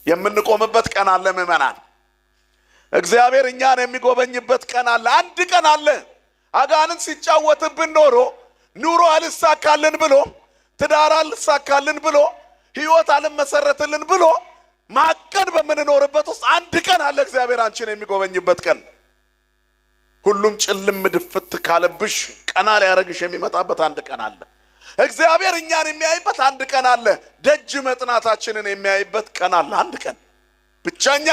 የምንቆምበት ቀን አለ ምእመናን። እግዚአብሔር እኛን የሚጎበኝበት ቀን አለ። አንድ ቀን አለ። አጋንንት ሲጫወትብን ኑሮ አልሳካልን ብሎ ትዳር አልሳካልን ብሎ ህይወት አልመሰረትልን ብሎ ማቀድ በምንኖርበት ውስጥ አንድ ቀን አለ እግዚአብሔር አንቺን የሚጎበኝበት ቀን። ሁሉም ጭልም ድፍት ካለብሽ ቀና ሊያረግሽ የሚመጣበት አንድ ቀን አለ። እግዚአብሔር እኛን የሚያይበት አንድ ቀን አለ። ደጅ መጥናታችንን የሚያይበት ቀን አለ። አንድ ቀን ብቻኛ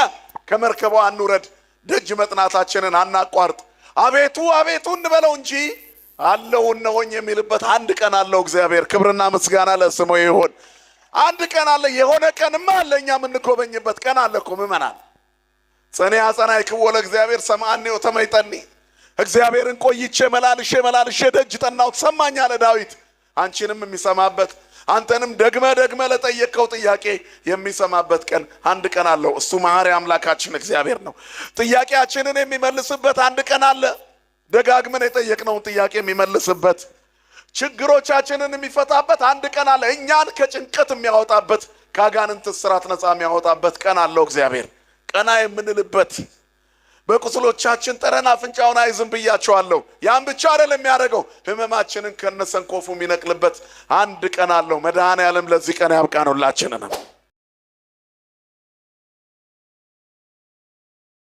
ከመርከቧ አንውረድ፣ ደጅ መጥናታችንን አናቋርጥ። አቤቱ አቤቱ እንበለው እንጂ አለው እነሆኝ የሚልበት አንድ ቀን አለው እግዚአብሔር። ክብርና ምስጋና ለስሙ ይሁን። አንድ ቀን አለ። የሆነ ቀንማ አለ እኛ የምንጎበኝበት ቀን አለ እኮ ምእመናን። ጸኔ አጸናይክዎ ለእግዚአብሔር ሰማዕኔው ተመይጠኒ። እግዚአብሔርን ቆይቼ መላልሼ ደጅ ጠናሁት ሰማኝ አለ ዳዊት። አንቺንም የሚሰማበት አንተንም ደግመ ለጠየቀው ጥያቄ የሚሰማበት ቀን አንድ ቀን አለው። እሱ መሐሪ አምላካችን እግዚአብሔር ነው። ጥያቄያችንን የሚመልስበት አንድ ቀን አለ። ደጋግመን የጠየቅነውን ጥያቄ የሚመልስበት፣ ችግሮቻችንን የሚፈታበት አንድ ቀን አለ። እኛን ከጭንቀት የሚያወጣበት፣ ከአጋንንት እስራት ነፃ የሚያወጣበት ቀን አለው እግዚአብሔር። ቀና የምንልበት፣ በቁስሎቻችን ጠረን አፍንጫውን አይዝም ብያቸዋለሁ። ያን ብቻ አይደለም የሚያደርገው፣ ህመማችንን ከነሰንኮፉ የሚነቅልበት አንድ ቀን አለው። መድኃኔዓለም ለዚህ ቀን ያብቃን ሁላችንን።